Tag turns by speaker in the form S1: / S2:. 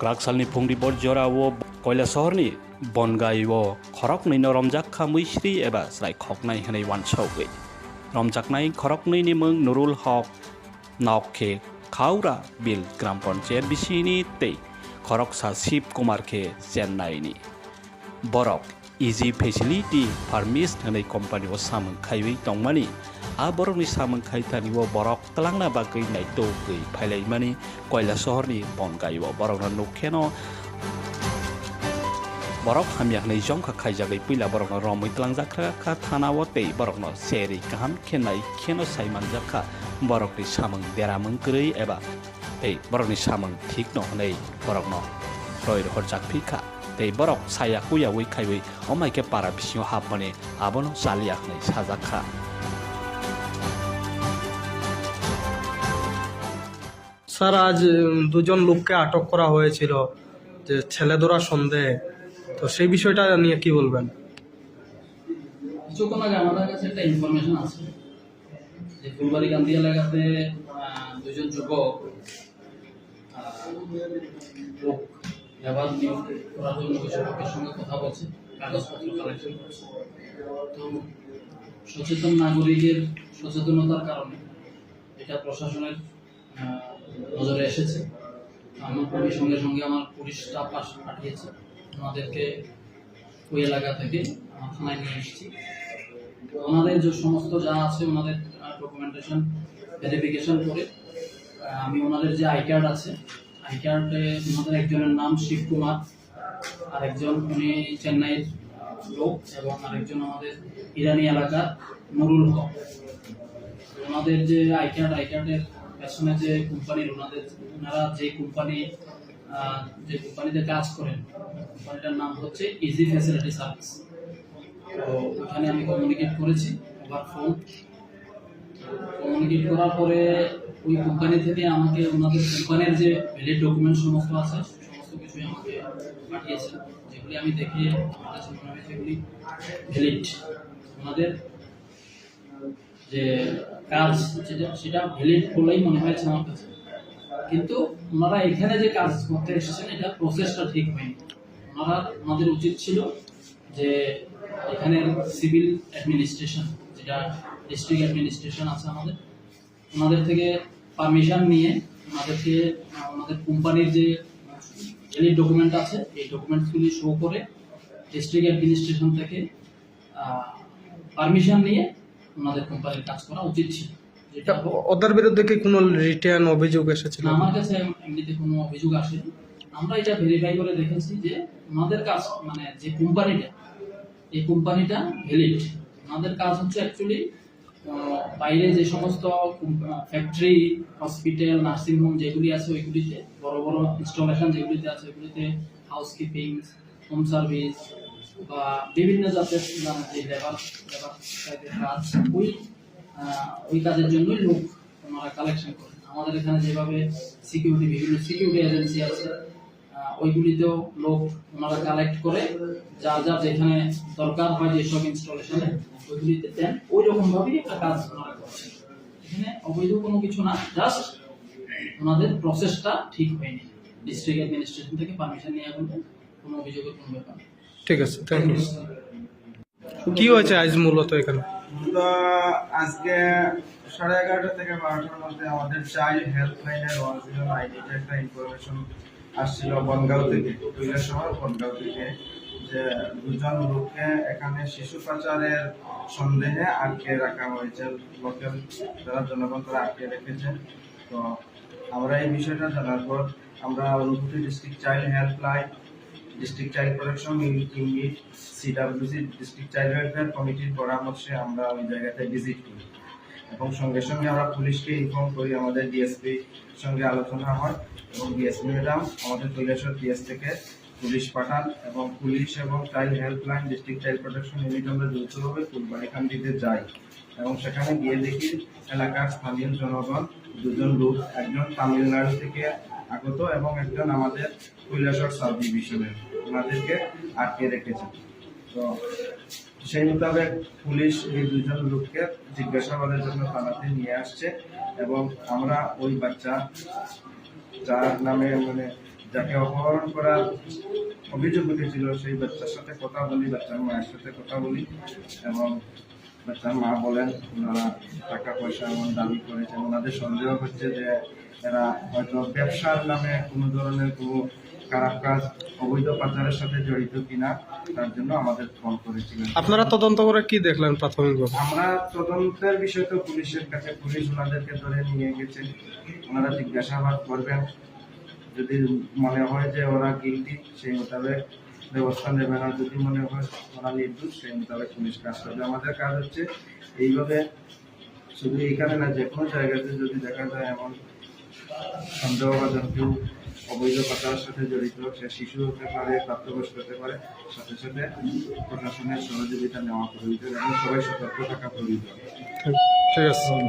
S1: Kraksalni Pungdi Borjorawo Kailasahar Banghai khoroknwi romjakha mwisri eba Chwrai khoroknai hwnai uansauwi. Romjaknai khoroknwi ni mung Nurul Haq Naukhe Khaura Bil Gram Panchayat bisini tei khoroksa Shiv Kumar khe Chennai ni. Borok Easy Facility Permis hwnai company o samung khaiwi tongmani. A borokni samung khaitani o borok talangna bagui naito gui phailaimani Kailasahar ni Banghai o borokna nukheno borok hamyaknai jongkha khaijagai puila borokno romui tlangjak kha thana o tei borokno seri kaham khenai kheno saimanjakha borokni samung beramung krei eba tei borokni samung thik no hnei borokno roir horjak phika tei borok saya kuyawi khaiwi omaike para bisio habmane abono saliaknai sajakha
S2: sir আজ দুজন লোককে আটক করা হয়েছিল যে ছেলেধরা সন্দেহে, তো সেই বিষয়টা নিয়ে কি বলবেন?
S3: কিছুক্ষণ আগে আমাদের কাছে একটা ইনফরমেশন আছে যে ফুলবাড়ি গান্ধী এলাকাতে দুজন যুবক লোক লেবার নিয়োগ করার জন্য কৃষকের সঙ্গে কথা বলছে, কাগজপত্র কালেকশন করছে। তো সচেতন নাগরিকের সচেতনতার কারণে এটা প্রশাসনের নজরে এসেছে। আমার সঙ্গে সঙ্গে আমার পুলিশ স্টাফ পাঠিয়েছে, ওনাদেরকে ওই এলাকা থেকে থানায় নিয়ে এসেছি। ওনাদের যে সমস্ত যা আছে ওনাদের ডকুমেন্টেশন ভেরিফিকেশন করে আমি ওনাদের যে আই কার্ড আছে, আই কার্ডে ওনাদের একজনের নাম শিব কুমার, আরেকজন উনি চেন্নাইয়ের লোক এবং আরেকজন আমাদের ইরানি এলাকার নুরুল হক। ওনাদের যে আই কার্ডের পেছনে যে কোম্পানির ওনারা যে কোম্পানিতে কাজ করেন, কোম্পানিটার নাম হচ্ছে ইজি ফ্যাসিলিটি সার্ভিস। তো ওখানে আমি কমিউনিকেট করেছি ওভার ফোন। কমিউনিকেট করার পরে ওই কোম্পানি থেকে আমাকে ওনাদের কোম্পানির যে ভ্যালিড ডকুমেন্ট সমস্ত আছে সমস্ত কিছুই আমাকে পাঠিয়েছে, যেগুলি আমি দেখে আমার কাছে মনে হয় সেগুলি ভ্যালিড। ওনাদের যে কাজ সেটা ভ্যালিড বলেই মনে হয়েছে আমার কাছে, কিন্তু ওনারা এখানে যে কাজ করতে এসেছেন এটা প্রসেসটা ঠিক হয়নি। ওনাদের উচিত ছিল যে এখানে সিভিল অ্যাডমিনিস্ট্রেশন, যেটা ডিস্ট্রিক্ট অ্যাডমিনিস্ট্রেশন আছে আমাদের, ওনাদের থেকে পারমিশন নিয়ে ওনাদের কোম্পানির যে ভ্যালিড ডকুমেন্ট আছে এই ডকুমেন্টসগুলি শো করে ডিস্ট্রিক্ট অ্যাডমিনিস্ট্রেশন থেকে পারমিশন নিয়ে ওনাদের কোম্পানির কাজ করা উচিত ছিল। যেটা
S2: ওদের বিরুদ্ধে কি কোনো রিটার্ন অভিযোগ এসেছিল?
S3: আমার কাছে এমনিতে কোনো অভিযোগ আসেনি। আমরা এটা ভেরিফাই করে দেখেছি যে ওনাদের কাজ মানে যে এই কোম্পানিটা ভ্যালিড। ওনাদের কাজ হচ্ছে অ্যাকচুয়ালি বাইরে যে সমস্ত ফ্যাক্টরি, হসপিটাল, নার্সিং হোম যেগুলি আছে ওইগুলিতে বড় বড় ইনস্টলেশন যেগুলিতে আছে ওইগুলিতে হাউসকিপিং, হোম সার্ভিস বা বিভিন্ন জাতের যে লেবার কাজ ওই কাজের জন্যই লোক ওনারা কালেকশন করেন। আমাদের এখানে যেভাবে বিভিন্ন সিকিউরিটি এজেন্সি আছে ওইগুলিতেও লোক ওনারা কালেক্ট করে যার যেখানে দরকার হয় যেসব ইনস্টলেশনে ওইগুলিতে দেন, ওই রকম ভাবেই একটা কাজ ওনারা করছেন। এখানে অবৈধ কোনো কিছু না, জাস্ট ওনাদের প্রসেসটা ঠিক হয়নি। ডিস্ট্রিক্ট অ্যাডমিনিস্ট্রেশন থেকে পারমিশন নিয়ে বলতে কোনো অভিযোগের কোনো ব্যাপার নেই।
S2: ঠিক আছে, থ্যাংক ইউ। কি হয়েছে আজ মূলত এখানে?
S4: তো আজকে 11:30 থেকে 12টার মধ্যে আমাদের চাইল্ড হেল্পলাইনের 1090 একটা ইনফরমেশন আসছিল বনগাঁও থেকে, কৈলাসহর বনগাঁও থেকে, যে দুজন লোককে এখানে শিশু পাচারের সন্দেহে আটকে রাখা হয়েছে। লোকাল যারা জনগণ তারা আটকে রেখেছে। তো আমরা এই বিষয়টা জানার পর আমরা অনুভূতি district child helpline, district child protection unit, CWC district child welfare কমিটির পরামর্শে আমরা ওই জায়গাতে ভিজিট করি এবং সঙ্গে সঙ্গে আমরা পুলিশকে ইনফর্ম করি। আমাদের ডিএসপি সঙ্গে আলোচনা হয় এবং ডিএসপি ম্যাডাম আমাদের কৈলাসহর পিএস থেকে পুলিশ পাঠান এবং পুলিশ এবং child helpline, district child protection unit আমরা যৌথভাবে ফুলবাড়িকান্দিতে যাই এবং সেখানে গিয়ে দেখি এলাকার স্থানীয় জনগণ দুজন লোক, একজন তামিলনাড়ু থেকে আগত এবং একজন আমাদের কৈলাসহর সাব ডিভিশনের, ওনাদেরকে আটকে রেখেছে। তো সেই মোতাবেক পুলিশ এই দুজন লোককে জিজ্ঞাসাবাদের জন্য থানাতে নিয়ে আসছে এবং আমরা ওই বাচ্চা যার নামে যাকে অপহরণ করার অভিযোগ উঠেছিল সেই বাচ্চার সাথে কথা বলি, বাচ্চার মায়ের সাথে কথা বলি, এবং বাচ্চার মা বলেন ওনারা টাকা পয়সা এমন দাবি করেছেন। ওনাদের সন্দেহ হচ্ছে যে এরা হয়তো ব্যবসার নামে কোনো ধরনের কোনো খারাপ কাজ, অবৈধ পাচারের সাথে জড়িত কিনা, তার জন্য আমাদের ফোন করেছিলেন।
S2: আপনারা তদন্ত করে কি দেখলেন প্রাথমিকভাবে?
S4: আমরা তদন্তের বিষয় তো পুলিশের কাছে, পুলিশ ওনাদেরকে ধরে নিয়ে গেছে, ওনারা জিজ্ঞাসাবাদ করবেন। যদি মনে হয় যে ওরা গিল্টি, সেই মোতাবেক ব্যবস্থা নেবে, না যদি মনে হয় ওরা নির্দোষ, সেই মোতাবেক পুলিশ কাজ করবে। আমাদের কাজ হচ্ছে এইভাবে, শুধু এখানে না, যে কোনো জায়গাতে যদি দেখা যায় এমন সন্দেহভাজন কেউ অবৈধ পাচারের সাথে জড়িত, সে শিশু হতে পারে, প্রাপ্তবয়স্ক হতে পারে, সাথে সাথে প্রশাসনের সহযোগিতা নেওয়া প্রয়োজন এবং সবাই সতর্ক থাকা প্রয়োজন।
S2: ঠিক আছে।